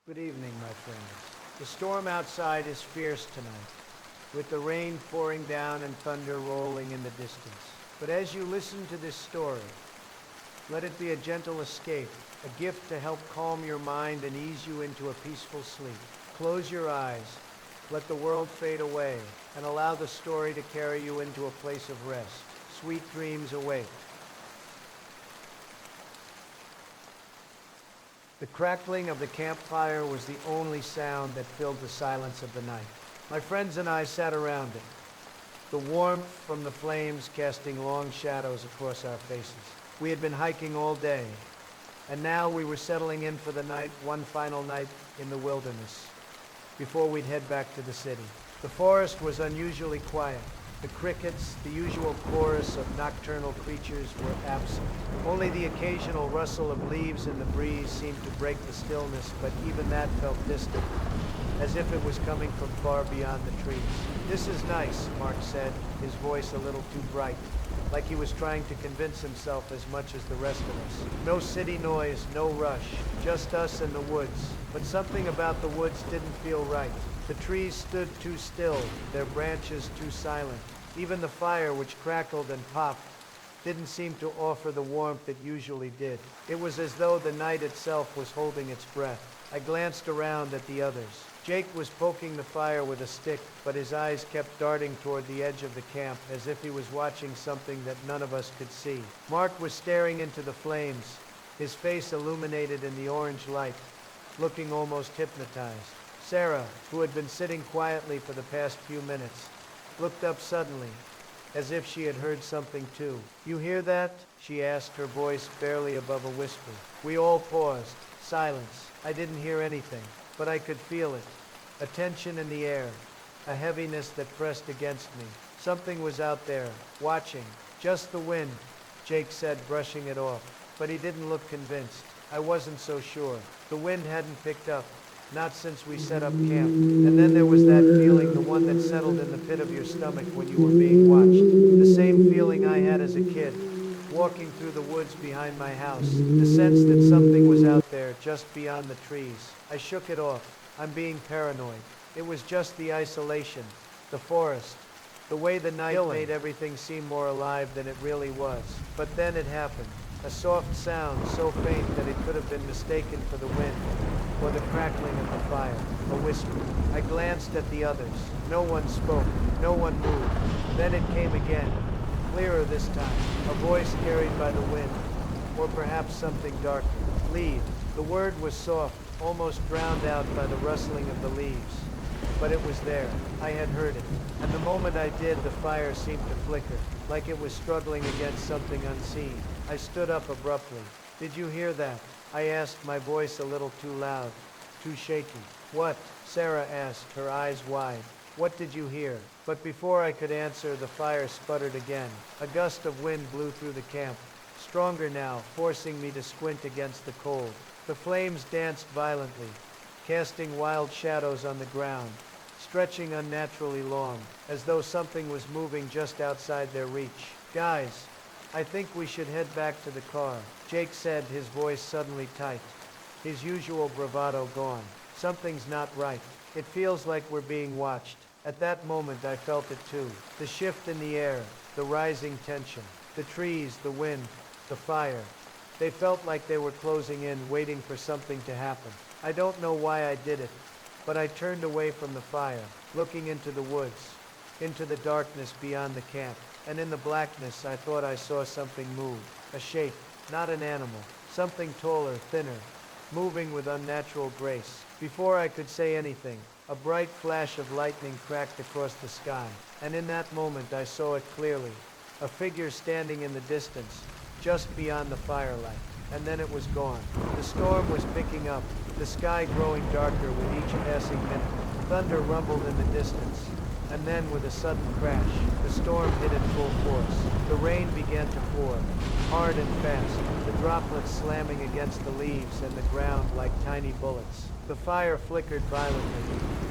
Good evening, my friends. The storm outside is fierce tonight, with the rain pouring down and thunder rolling in the distance. But as you listen to this story, let it be a gentle escape, a gift to help calm your mind and ease you into a peaceful sleep. Close your eyes, let the world fade away, and allow the story to carry you into a place of rest. Sweet dreams await. The crackling of the campfire was the only sound that filled the silence of the night. My friends and I sat around it, the warmth from the flames casting long shadows across our faces. We had been hiking all day, and now we were settling in for the night, one final night in the wilderness, before we'd head back to the city. The forest was unusually quiet. The crickets, the usual chorus of nocturnal creatures, were absent. Only the occasional rustle of leaves in the breeze seemed to break the stillness, but even that felt distant, as if it was coming from far beyond the trees. "This is nice," Mark said, his voice a little too bright, like he was trying to convince himself as much as the rest of us. No city noise, no rush, just us and the woods. But something about the woods didn't feel right. The trees stood too still, their branches too silent. Even the fire, which crackled and popped, didn't seem to offer the warmth it usually did. It was as though the night itself was holding its breath. I glanced around at the others. Jake was poking the fire with a stick, but his eyes kept darting toward the edge of the camp, as if he was watching something that none of us could see. Mark was staring into the flames, his face illuminated in the orange light, looking almost hypnotized. Sarah, who had been sitting quietly for the past few minutes, looked up suddenly, as if she had heard something too. "You hear that?" she asked, her voice barely above a whisper. We all paused. Silence. I didn't hear anything, but I could feel it. A tension in the air, a heaviness that pressed against me. Something was out there, watching. "Just the wind," Jake said, brushing it off. But he didn't look convinced. I wasn't so sure. The wind hadn't picked up. Not since we set up camp. And then there was that feeling, the one that settled in the pit of your stomach when you were being watched. The same feeling I had as a kid, walking through the woods behind my house. The sense that something was out there, just beyond the trees. I shook it off. I'm being paranoid. It was just the isolation, the forest, the way the night made everything seem more alive than it really was. But then it happened. A soft sound, so faint that it could have been mistaken for the wind, or the crackling of the fire. A whisper. I glanced at the others. No one spoke. No one moved. Then it came again. Clearer this time. A voice carried by the wind. Or perhaps something darker. "Leave." The word was soft, almost drowned out by the rustling of the leaves. But it was there. I had heard it. And the moment I did, the fire seemed to flicker, like it was struggling against something unseen. I stood up abruptly. "Did you hear that?" I asked, my voice a little too loud, too shaky. "What?" Sarah asked, her eyes wide. "What did you hear?" But before I could answer, the fire sputtered again. A gust of wind blew through the camp, stronger now, forcing me to squint against the cold. The flames danced violently, casting wild shadows on the ground, stretching unnaturally long, as though something was moving just outside their reach. "Guys, I think we should head back to the car," Jake said, his voice suddenly tight, his usual bravado gone. "Something's not right. It feels like we're being watched." At that moment I felt it too. The shift in the air, the rising tension, the trees, the wind, the fire. They felt like they were closing in, waiting for something to happen. I don't know why I did it, but I turned away from the fire, looking into the woods, into the darkness beyond the camp. And in the blackness, I thought I saw something move. A shape, not an animal. Something taller, thinner, moving with unnatural grace. Before I could say anything, a bright flash of lightning cracked across the sky. And in that moment, I saw it clearly. A figure standing in the distance, just beyond the firelight. And then it was gone. The storm was picking up, the sky growing darker with each passing minute. Thunder rumbled in the distance. And then, with a sudden crash, the storm hit in full force. The rain began to pour, hard and fast, the droplets slamming against the leaves and the ground like tiny bullets. The fire flickered violently,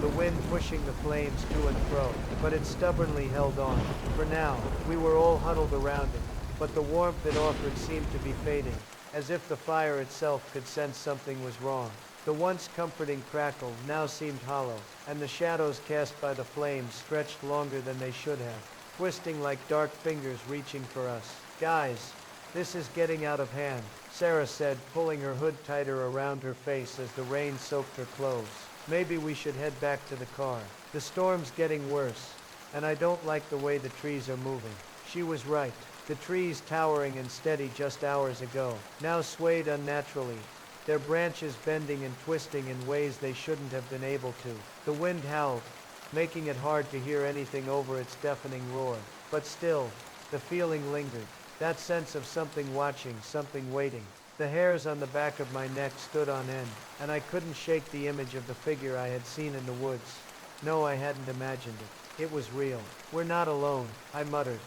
the wind pushing the flames to and fro, but it stubbornly held on. For now, we were all huddled around it, but the warmth it offered seemed to be fading, as if the fire itself could sense something was wrong. The once comforting crackle now seemed hollow, and the shadows cast by the flames stretched longer than they should have, twisting like dark fingers reaching for us. Guys, this is getting out of hand, Sarah said, pulling her hood tighter around her face as the rain soaked her clothes. Maybe we should head back to the car. The storm's getting worse, and I don't like the way the trees are moving. She was right. The trees, towering and steady just hours ago, now swayed unnaturally, their branches bending and twisting in ways they shouldn't have been able to. The wind howled, making it hard to hear anything over its deafening roar. But still, the feeling lingered. That sense of something watching, something waiting. The hairs on the back of my neck stood on end, and I couldn't shake the image of the figure I had seen in the woods. No, I hadn't imagined it. It was real. We're not alone, I muttered.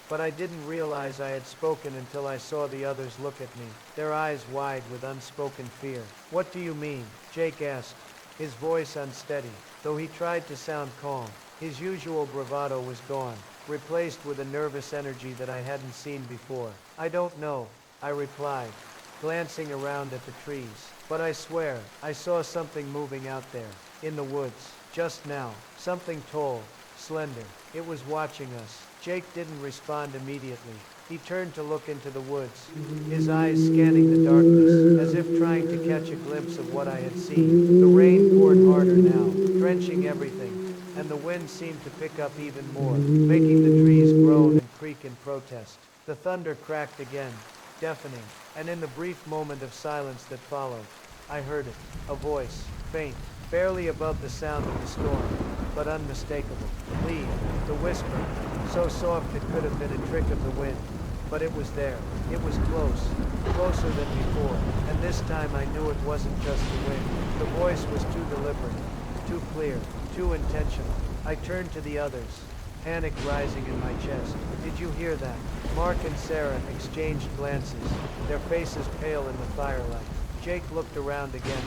But I didn't realize I had spoken until I saw the others look at me, their eyes wide with unspoken fear. What do you mean? Jake asked, his voice unsteady, though he tried to sound calm. His usual bravado was gone, replaced with a nervous energy that I hadn't seen before. I don't know, I replied, glancing around at the trees. But I swear, I saw something moving out there, in the woods, just now. Something tall, slender. It was watching us. Jake didn't respond immediately. He turned to look into the woods, his eyes scanning the darkness, as if trying to catch a glimpse of what I had seen. The rain poured harder now, drenching everything, and the wind seemed to pick up even more, making the trees groan and creak in protest. The thunder cracked again, deafening, and in the brief moment of silence that followed, I heard it, a voice, faint, barely above the sound of the storm, but unmistakable. Leave, the whisper, so soft it could have been a trick of the wind. But it was there. It was close, closer than before, and this time I knew it wasn't just the wind. The voice was too deliberate, too clear, too intentional. I turned to the others, panic rising in my chest. Did you hear that? Mark and Sarah exchanged glances, their faces pale in the firelight. Jake looked around again,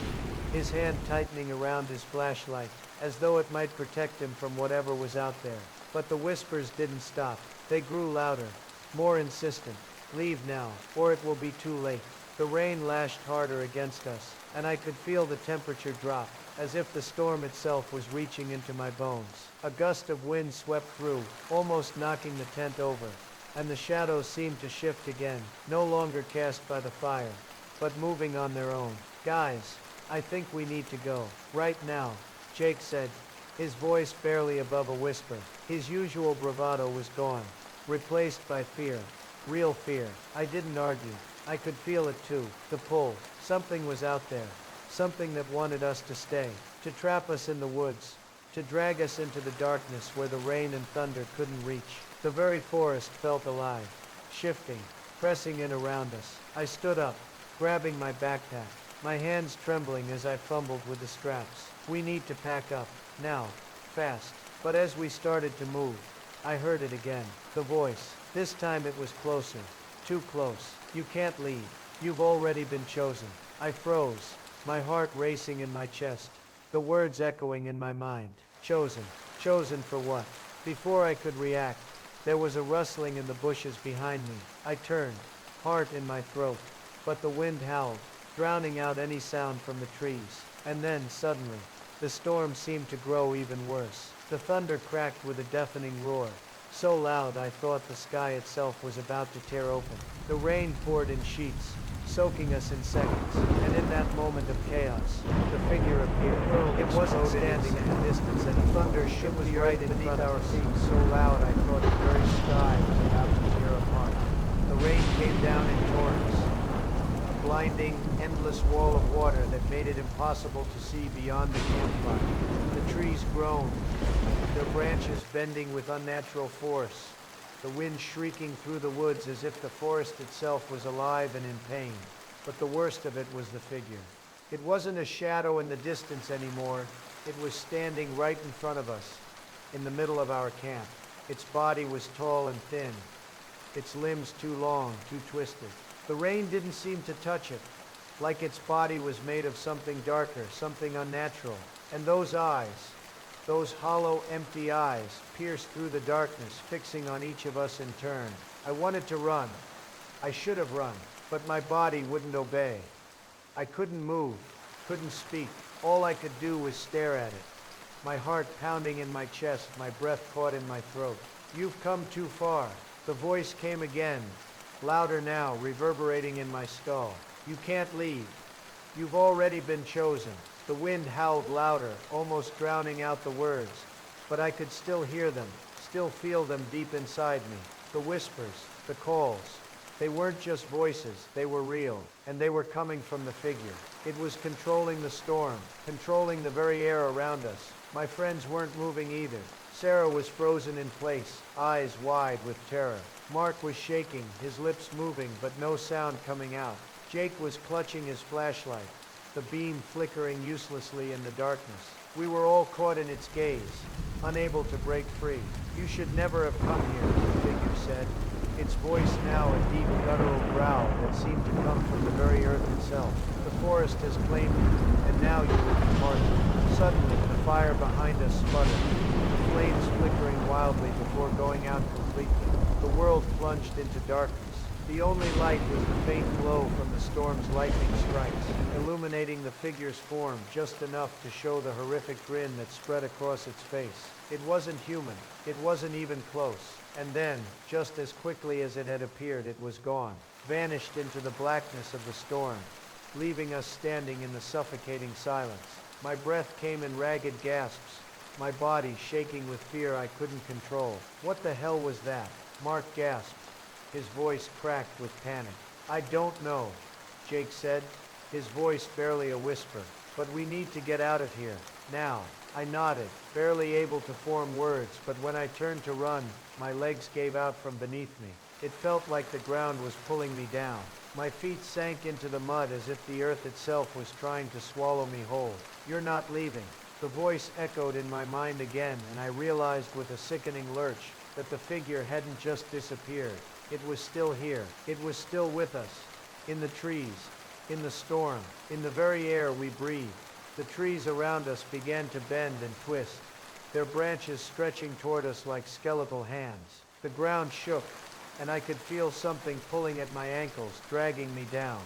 his hand tightening around his flashlight, as though it might protect him from whatever was out there. But the whispers didn't stop. They grew louder, more insistent. Leave now, or it will be too late. The rain lashed harder against us, and I could feel the temperature drop, as if the storm itself was reaching into my bones. A gust of wind swept through, almost knocking the tent over, and the shadows seemed to shift again, no longer cast by the fire, but moving on their own. Guys, I think we need to go. Right now, Jake said, his voice barely above a whisper. His usual bravado was gone, replaced by fear, real fear. I didn't argue. I could feel it too, the pull. Something was out there, something that wanted us to stay, to trap us in the woods, to drag us into the darkness where the rain and thunder couldn't reach. The very forest felt alive, shifting, pressing in around us. I stood up, grabbing my backpack, my hands trembling as I fumbled with the straps. We need to pack up, now, fast. But as we started to move, I heard it again, the voice. This time it was closer, too close. You can't leave. You've already been chosen. I froze, my heart racing in my chest, the words echoing in my mind. Chosen. Chosen for what? Before I could react, there was a rustling in the bushes behind me. I turned, heart in my throat, but the wind howled, drowning out any sound from the trees. And then, suddenly, the storm seemed to grow even worse. The thunder cracked with a deafening roar, so loud I thought the sky itself was about to tear open. The rain poured in sheets, soaking us in seconds, and in that moment of chaos, the figure appeared. It wasn't standing in the distance and the thunder shook the right beneath our feet, so loud I thought the very sky was about to tear apart. The rain came down in torrents, a blinding, endless wall of water that made it impossible to see beyond the campfire. The trees groaned, their branches bending with unnatural force, the wind shrieking through the woods as if the forest itself was alive and in pain. But the worst of it was the figure. It wasn't a shadow in the distance anymore. It was standing right in front of us, in the middle of our camp. Its body was tall and thin, its limbs too long, too twisted. The rain didn't seem to touch it, like its body was made of something darker, something unnatural. And those eyes, those hollow, empty eyes, pierced through the darkness, fixing on each of us in turn. I wanted to run. I should have run, but my body wouldn't obey. I couldn't move, couldn't speak. All I could do was stare at it. My heart pounding in my chest, my breath caught in my throat. You've come too far. The voice came again, louder now, reverberating in my skull. You can't leave. You've already been chosen. The wind howled louder, almost drowning out the words. But I could still hear them, still feel them deep inside me. The whispers, the calls. They weren't just voices, they were real, and they were coming from the figure. It was controlling the storm, controlling the very air around us. My friends weren't moving either. Sarah was frozen in place, eyes wide with terror. Mark was shaking, his lips moving, but no sound coming out. Jake was clutching his flashlight, the beam flickering uselessly in the darkness. We were all caught in its gaze, unable to break free. You should never have come here, the figure said. Its voice now a deep guttural growl that seemed to come from the very earth itself. The forest has claimed you, and now you will be part of it. Suddenly, the fire behind us sputtered, the flames flickering wildly before going out completely. The world plunged into darkness. The only light was the faint glow from the storm's lightning strikes, illuminating the figure's form just enough to show the horrific grin that spread across its face. It wasn't human. It wasn't even close. And then, just as quickly as it had appeared, it was gone, vanished into the blackness of the storm, leaving us standing in the suffocating silence. My breath came in ragged gasps, my body shaking with fear I couldn't control. What the hell was that? Mark gasped, his voice cracked with panic. I don't know, Jake said, his voice barely a whisper. But we need to get out of here, now. I nodded, barely able to form words, but when I turned to run, my legs gave out from beneath me. It felt like the ground was pulling me down. My feet sank into the mud as if the earth itself was trying to swallow me whole. You're not leaving. The voice echoed in my mind again, and I realized with a sickening lurch that the figure hadn't just disappeared. It was still here. It was still with us. In the trees, in the storm, in the very air we breathed. The trees around us began to bend and twist, their branches stretching toward us like skeletal hands. The ground shook, and I could feel something pulling at my ankles, dragging me down.